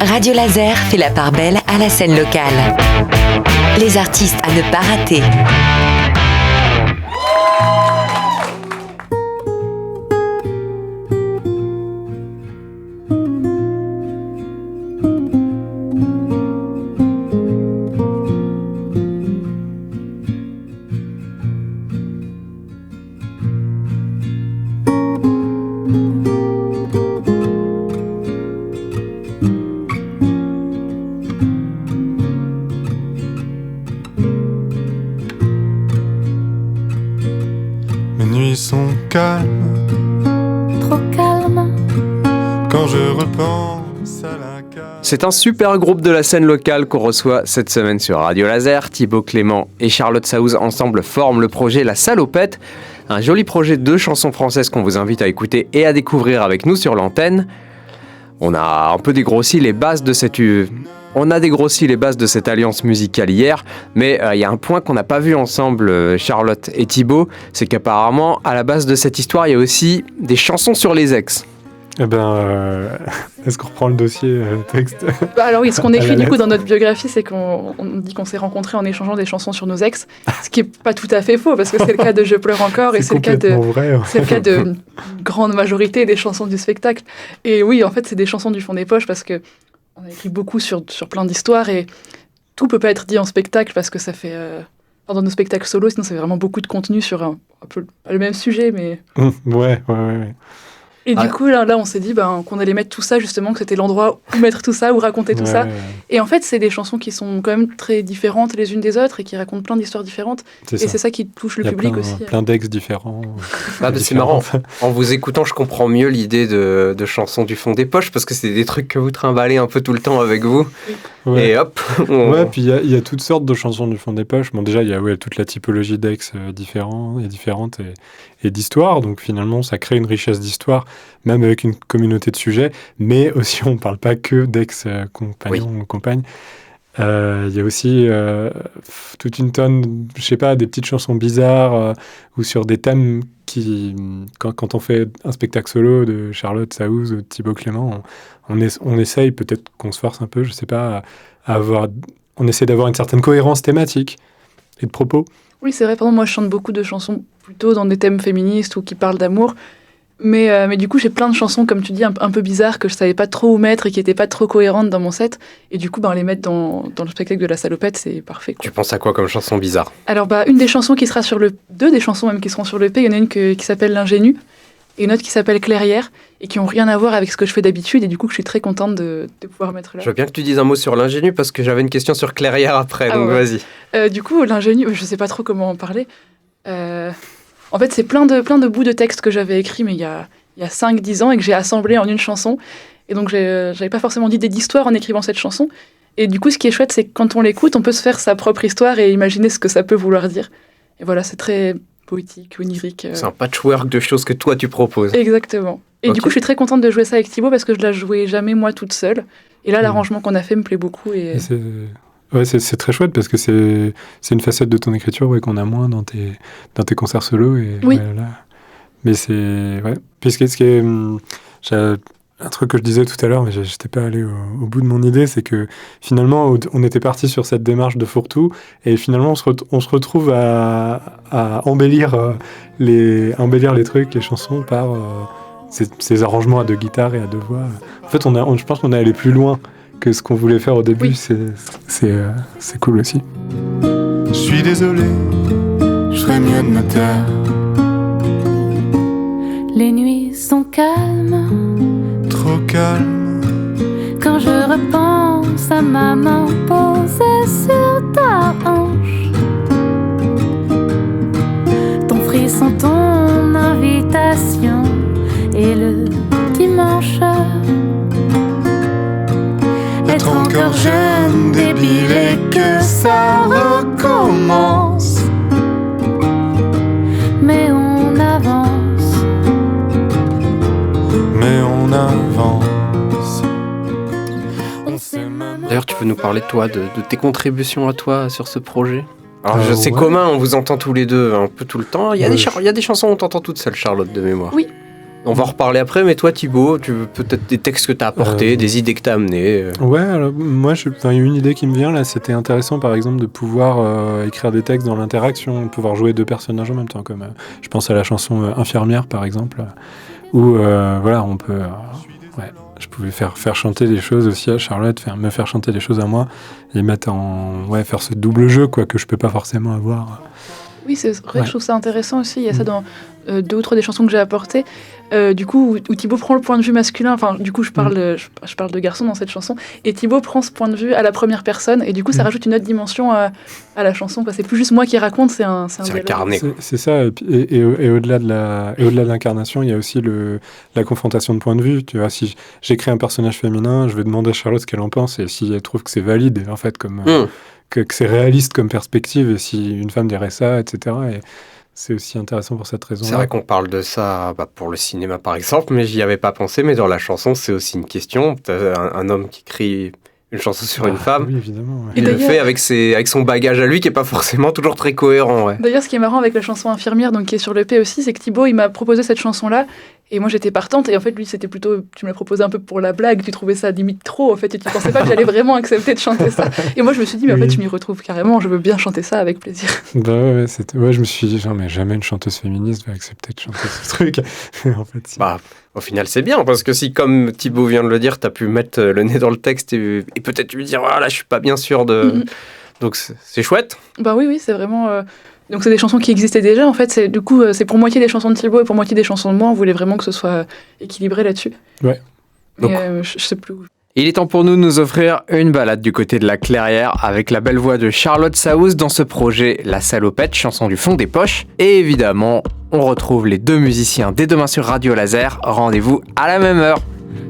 Radio Laser fait la part belle à la scène locale. Les artistes à ne pas rater. Sont calmes, trop calme. Quand je repense à la cave. C'est un super groupe de la scène locale qu'on reçoit cette semaine sur Radio Laser. Thibaut Clément et Charlotte Saouz ensemble forment le projet La Salopette, un joli projet de chansons françaises qu'on vous invite à écouter et à découvrir avec nous sur l'antenne. On a un peu dégrossi les bases de cette alliance musicale hier, mais il y a un point qu'on n'a pas vu ensemble, Charlotte et Thibaut, c'est qu'apparemment, à la base de cette histoire, il y a aussi des chansons sur les ex. Eh ben, est-ce qu'on reprend le dossier texte ? Alors oui, ce qu'on écrit du coup dans notre biographie, c'est qu'on dit qu'on s'est rencontrés en échangeant des chansons sur nos ex, ce qui est pas tout à fait faux, parce que c'est le cas de Je pleure encore, et c'est le cas de grande majorité des chansons du spectacle. Et oui, en fait, c'est des chansons du fond des poches, parce que on a écrit beaucoup sur plein d'histoires, et tout peut pas être dit en spectacle, parce que ça fait... dans nos spectacles solo, sinon ça fait vraiment beaucoup de contenu sur un peu le même sujet, mais... Ouais. Et du coup, là, on s'est dit qu'on allait mettre tout ça, justement, que c'était l'endroit où mettre tout ça, où raconter tout ça. Ouais. Et en fait, c'est des chansons qui sont quand même très différentes les unes des autres et qui racontent plein d'histoires différentes. C'est ça qui touche le public aussi. Il y a plein d'ex différents. C'est marrant. En vous écoutant, je comprends mieux l'idée de chansons du fond des poches, parce que c'est des trucs que vous trimballez un peu tout le temps avec vous. Ouais. Et hop. Ouais, puis il y a toutes sortes de chansons du fond des poches. Bon, déjà, il y a toute la typologie d'ex différentes et d'histoires. Donc finalement, ça crée une richesse d'histoire, même avec une communauté de sujets. Mais aussi, on ne parle pas que d'ex-compagnons ou compagnes. Il y a aussi toute une tonne, je sais pas, des petites chansons bizarres ou sur des thèmes qui, quand on fait un spectacle solo de Charlotte Saouz ou de Thibaut Clément, on essaye, peut-être qu'on se force un peu, je sais pas, on essaie d'avoir une certaine cohérence thématique et de propos. Oui, c'est vrai. Par exemple, moi, je chante beaucoup de chansons plutôt dans des thèmes féministes ou qui parlent d'amour. Mais du coup, j'ai plein de chansons, comme tu dis, un peu bizarres que je savais pas trop où mettre et qui étaient pas trop cohérentes dans mon set. Et du coup, les mettre dans le spectacle de La Salopette, c'est parfait, quoi. Tu penses à quoi comme chanson bizarre ? Alors, une des chansons qui sera deux des chansons même qui seront sur l'EP, il y en a une qui s'appelle L'Ingénu et une autre qui s'appelle Clairière et qui ont rien à voir avec ce que je fais d'habitude. Et du coup, je suis très contente de pouvoir mettre là. Je veux bien que tu dises un mot sur L'Ingénu parce que j'avais une question sur Clairière après, donc vas-y. Du coup, L'Ingénu, je sais pas trop comment en parler. En fait, c'est plein de bouts de textes que j'avais écrits, mais il y a 5-10 ans et que j'ai assemblé en une chanson. Et donc, j'avais pas forcément d'idée d'histoire en écrivant cette chanson. Et du coup, ce qui est chouette, c'est que quand on l'écoute, on peut se faire sa propre histoire et imaginer ce que ça peut vouloir dire. Et voilà, c'est très poétique, onirique. C'est un patchwork de choses que toi, tu proposes. Exactement. Et du coup, je suis très contente de jouer ça avec Thibaut parce que je la jouais jamais moi toute seule. Et là, l'arrangement qu'on a fait me plaît beaucoup. Et c'est très chouette parce que c'est une facette de ton écriture qu'on a moins dans tes concerts solo. Et, oui. Mais c'est... Ouais. Puis ce qui est un truc que je disais tout à l'heure, mais je n'étais pas allé au bout de mon idée, c'est que finalement, on était parti sur cette démarche de fourre-tout, et finalement, on se retrouve à embellir les trucs, les chansons, par ces arrangements à deux guitares et à deux voix. En fait, je pense qu'on est allé plus loin que ce qu'on voulait faire au début. Oui. C'est cool aussi. Je suis désolé, je ferais mieux de me taire. Les nuits sont calmes, trop calmes. Quand je repense à ma main posée sur ta hanche, ton frisson, ton invitation et le dimanche. Être encore jeune, débile et que ça recommence. Mais on avance. D'ailleurs, tu peux nous parler de toi, de tes contributions à toi sur ce projet ? Alors, c'est commun, on vous entend tous les deux un peu tout le temps. Il y a des chansons où on t'entend toute seule, Charlotte, de mémoire. Oui. On va en reparler après, mais toi Thibaut, peut-être des textes que tu as apportés, des idées que tu as amenées. Ouais, alors, moi, il y a une idée qui me vient là, c'était intéressant par exemple de pouvoir écrire des textes dans l'interaction, de pouvoir jouer deux personnages en même temps, comme je pense à la chanson Infirmière par exemple, où voilà, on peut... je pouvais faire chanter des choses aussi à Charlotte, me faire chanter des choses à moi, et faire ce double jeu quoi, que je peux pas forcément avoir. Oui, c'est vrai que je trouve ça intéressant aussi. Il y a ça dans 2 ou 3 des chansons que j'ai apportées. Du coup, où Thibaut prend le point de vue masculin. Enfin, du coup, je parle de garçon dans cette chanson. Et Thibaut prend ce point de vue à la première personne. Et du coup, ça rajoute une autre dimension à la chanson. Quoi. C'est plus juste moi qui raconte, c'est un incarné. C'est ça. Et au-delà de l'incarnation, il y a aussi la confrontation de point de vue. Tu vois, si j'écris un personnage féminin, je vais demander à Charlotte ce qu'elle en pense. Et si elle trouve que c'est valide, en fait, comme... que c'est réaliste comme perspective, et si une femme dirait ça, etc. Et c'est aussi intéressant pour cette raison-là. C'est vrai qu'on parle de ça pour le cinéma, par exemple, mais j'y avais pas pensé, mais dans la chanson, c'est aussi une question. T'as un homme qui écrit une chanson sur une femme. Oui, évidemment. Ouais. Il le fait avec son bagage à lui, qui est pas forcément toujours très cohérent. Ouais. D'ailleurs, ce qui est marrant avec la chanson Infirmière, donc qui est sur l'EP aussi, c'est que Thibaut, il m'a proposé cette chanson-là, et moi j'étais partante, et en fait lui c'était plutôt, tu me l'as proposé un peu pour la blague, tu trouvais ça limite trop en fait, et tu pensais pas que j'allais vraiment accepter de chanter ça. Et moi je me suis dit, mais en fait je m'y retrouve carrément, je veux bien chanter ça avec plaisir. Je me suis dit, genre, mais jamais une chanteuse féministe va accepter de chanter ce truc. En fait, au final c'est bien, parce que si, comme Thibaut vient de le dire, t'as pu mettre le nez dans le texte et peut-être lui dire, là je suis pas bien sûr de... Donc c'est chouette. Oui, c'est vraiment... Donc c'est des chansons qui existaient déjà, en fait, c'est pour moitié des chansons de Thibaut et pour moitié des chansons de moi, on voulait vraiment que ce soit équilibré là-dessus. Ouais. Donc, je sais plus où. Il est temps pour nous de nous offrir une balade du côté de la Clairière avec la belle voix de Charlotte Saouz dans ce projet La Salopette, chanson du fond des poches. Et évidemment, on retrouve les 2 musiciens dès demain sur Radio Laser. Rendez-vous à la même heure.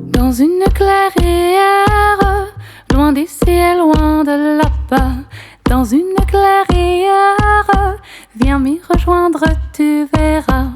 Dans une clairière, loin d'ici et loin de là-bas, dans une clairière, viens m'y rejoindre, tu verras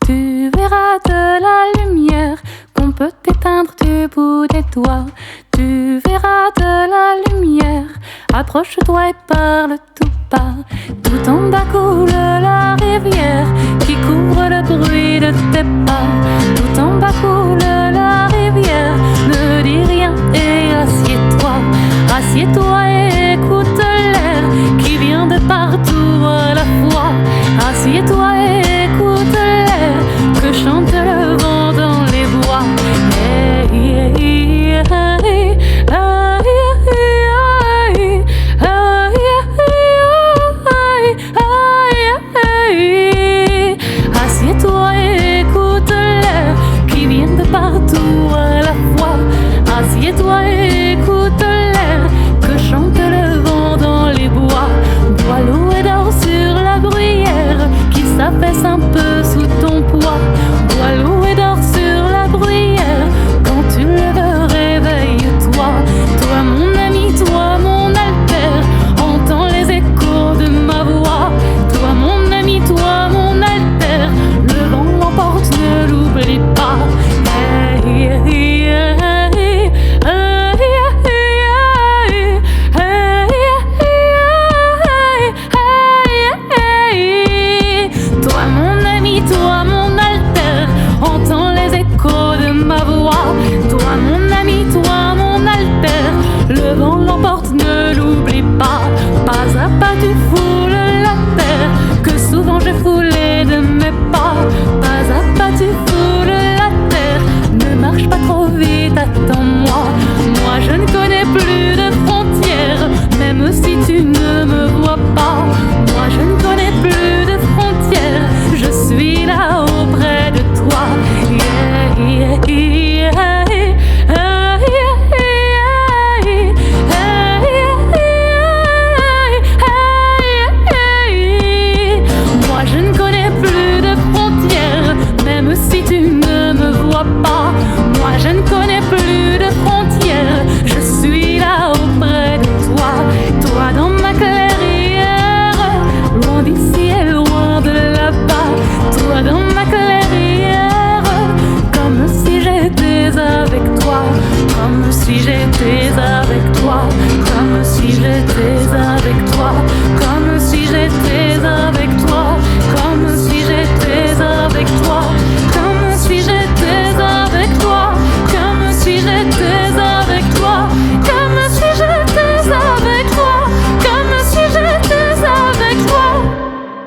de la lumière qu'on peut éteindre du bout des doigts. Tu verras de la lumière, approche-toi et parle tout bas. Tout en bas coule la rivière qui couvre le bruit de tes pas. Tout en bas coule la rivière, ne dis rien et assieds-toi et écoute l'air qui vient de partout à la fois. Assieds-toi et écoute l'air que chante le vent dans les bois. Hey, hey, hey, assieds-toi et écoute l'air qui vient de partout à la fois. Assieds-toi et écoute l'air que chante le vent dans les bois. Bois l'eau et dors sur la bruyère qui s'affaisse un peu sous ton poids. Bois l'eau et dors sur la bruyère. Quand tu le veux, réveille-toi. Toi mon ami, toi mon altère, entends les échos de ma voix. Toi mon ami, toi mon altère, le vent l'emporte, ne l'oublie pas. Hey, hey, hey, toi mon ami, toi mon altère, entends les échos de ma voix. Toi mon ami, toi mon altère, le vent l'emporte, ne l'oublie pas. Pas à pas tu foules la terre que souvent j'ai foulée de mes pas. Pas à pas tu foules la terre, ne marche pas trop vite, attends-moi. Moi je ne connais plus de frontières, même si tu ne me vois pas. Moi je ne connais plus de frontières, je suis là auprès de toi. Yeah, yeah, yeah, moi je ne connais plus de frontières, même si tu ne me vois pas. Moi je ne connais plus de frontières, je suis là auprès de toi. Toi dans ma clairière, loin d'ici et loin de là-bas. Toi dans ma clairière, comme si j'étais avec toi. Comme si j'étais avec toi. Comme si j'étais avec toi. Comme si j'étais avec toi.